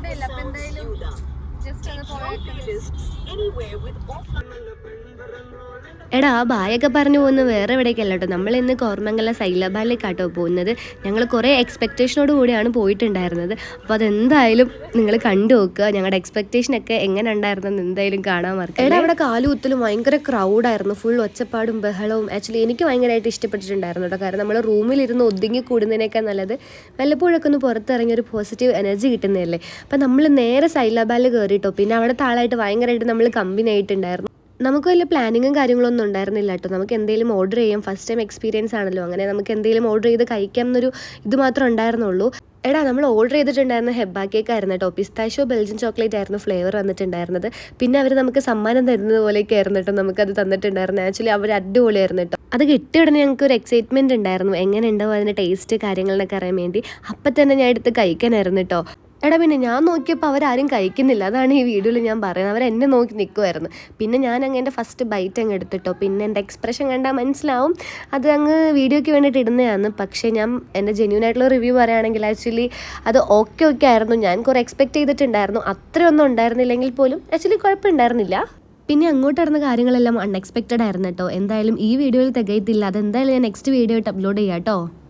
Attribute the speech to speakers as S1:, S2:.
S1: കണ്ടില്ല. അപ്പൊ എന്തായാലും ജസ്റ്റ് ഒന്ന് പോയേക്കാം.
S2: എടാ ആ ബായൊക്കെ പറഞ്ഞു പോകുന്നത് വേറെ എവിടേക്കല്ല കേട്ടോ, നമ്മൾ ഇന്ന് കോർമംഗലം സൈലബാലിലേക്കാട്ടോ പോകുന്നത്. ഞങ്ങൾ കുറേ എക്സ്പെക്റ്റേഷനോട് കൂടിയാണ് പോയിട്ടുണ്ടായിരുന്നത്. അപ്പോൾ അതെന്തായാലും നിങ്ങൾ കണ്ടു നോക്കുക. ഞങ്ങളുടെ എക്സ്പെക്റ്റേഷനൊക്കെ എങ്ങനെ ഉണ്ടായിരുന്നെന്ന് എന്തായാലും കാണാൻ മറക്കുക. എടാ അവിടെ കാലുകുത്തലും ഭയങ്കര ക്രൗഡായിരുന്നു, ഫുൾ ഒച്ചപ്പാടും ബഹളവും. ആക്ച്വലി എനിക്ക് ഭയങ്കരമായിട്ട് ഇഷ്ടപ്പെട്ടിട്ടുണ്ടായിരുന്നു കേട്ടോ. കാരണം നമ്മൾ റൂമിലിരുന്ന് ഒതുങ്ങി കൂടുന്നതിനേക്കാൾ നല്ലത് വല്ലപ്പോഴൊക്കെ ഒന്ന് പുറത്തിറങ്ങി ഒരു പോസിറ്റീവ് എനർജി കിട്ടുന്നതല്ലേ. അപ്പം നമ്മൾ നേരെ സൈലബാലിൽ കയറിയിട്ടോ. പിന്നെ അവിടെ താളായിട്ട് ഭയങ്കരമായിട്ട് നമ്മൾ കമ്പനി ആയിട്ടുണ്ടായിരുന്നു. നമുക്ക് വലിയ പ്ലാനിങ്ങും കാര്യങ്ങളൊന്നും ഉണ്ടായിരുന്നില്ല കേട്ടോ. നമുക്ക് എന്തെങ്കിലും ഓർഡർ ചെയ്യാം, ഫസ്റ്റ് ടൈം എക്സ്പീരിയൻസ് ആണല്ലോ, അങ്ങനെ നമുക്ക് എന്തെങ്കിലും ഓർഡർ ചെയ്ത് കഴിക്കാം എന്നൊരു ഇത് മാത്രം ഉണ്ടായിരുന്നുള്ളൂ. എടാ നമ്മൾ ഓർഡർ ചെയ്തിട്ടുണ്ടായിരുന്ന ഹെബ്ബ കേക്ക് ആയിരുന്നു കേട്ടോ. പിസ്താഷ്യോ ബെൽജിയൻ ചോക്ലേറ്റ് ആയിരുന്നു ഫ്ലേവർ വന്നിട്ടുണ്ടായിരുന്നത്. പിന്നെ അവർ നമുക്ക് സമ്മാനം തരുന്നത് പോലെയൊക്കെ ആയിരുന്നു കേട്ടോ നമുക്കത് തന്നിട്ടുണ്ടായിരുന്നു. ആക്ച്വലി അവർ അടിപൊളിയായിരുന്നു കേട്ടോ. അത് കിട്ടിയ ഉടനെ ഞങ്ങൾക്ക് ഒരു എക്സൈറ്റ്മെൻറ്റ് ഉണ്ടായിരുന്നു, എങ്ങനെ ഉണ്ടാവും അതിൻ്റെ ടേസ്റ്റ് കാര്യങ്ങളെന്നൊക്കെ അറിയാൻ വേണ്ടി. അപ്പം തന്നെ ഞാൻ എടുത്ത് കഴിക്കാനായിരുന്നു കേട്ടോ. എടാ പിന്നെ ഞാൻ നോക്കിയപ്പോൾ അവരാരും കഴിക്കുന്നില്ല, അതാണ് ഈ വീഡിയോയിൽ ഞാൻ പറയുന്നത്. അവരെന്നെ നോക്കി നിൽക്കുമായിരുന്നു. പിന്നെ ഞാൻ അങ്ങ് എൻ്റെ ഫസ്റ്റ് ബൈറ്റ് അങ്ങ് എടുത്തിട്ടോ. പിന്നെ എൻ്റെ എക്സ്പ്രഷൻ കണ്ടാൽ മനസ്സിലാവും അത് അങ്ങ് വീഡിയോയ്ക്ക് വേണ്ടിയിട്ട് ഇടുന്നതാണ്. പക്ഷേ ഞാൻ എൻ്റെ ജെന്യൂൻ ആയിട്ടുള്ള റിവ്യൂ പറയുകയാണെങ്കിൽ ആക്ച്വലി അത് ഓക്കെ ആയിരുന്നു. ഞാൻ കുറേ എക്സ്പെക്റ്റ് ചെയ്തിട്ടുണ്ടായിരുന്നു, അത്രയൊന്നും ഉണ്ടായിരുന്നില്ലെങ്കിൽ പോലും ആക്ച്വലി കുഴപ്പമുണ്ടായിരുന്നില്ല. പിന്നെ അങ്ങോട്ട് നടന്ന കാര്യങ്ങളെല്ലാം അൺഎക്സ്പെക്റ്റഡ് ആയിരുന്നു കേട്ടോ. എന്തായാലും ഈ വീഡിയോയിൽ തികയത്തില്ല, അതെന്തായാലും ഞാൻ നെക്സ്റ്റ് വീഡിയോ ആയിട്ട് അപ്ലോഡ് ചെയ്യാം കേട്ടോ.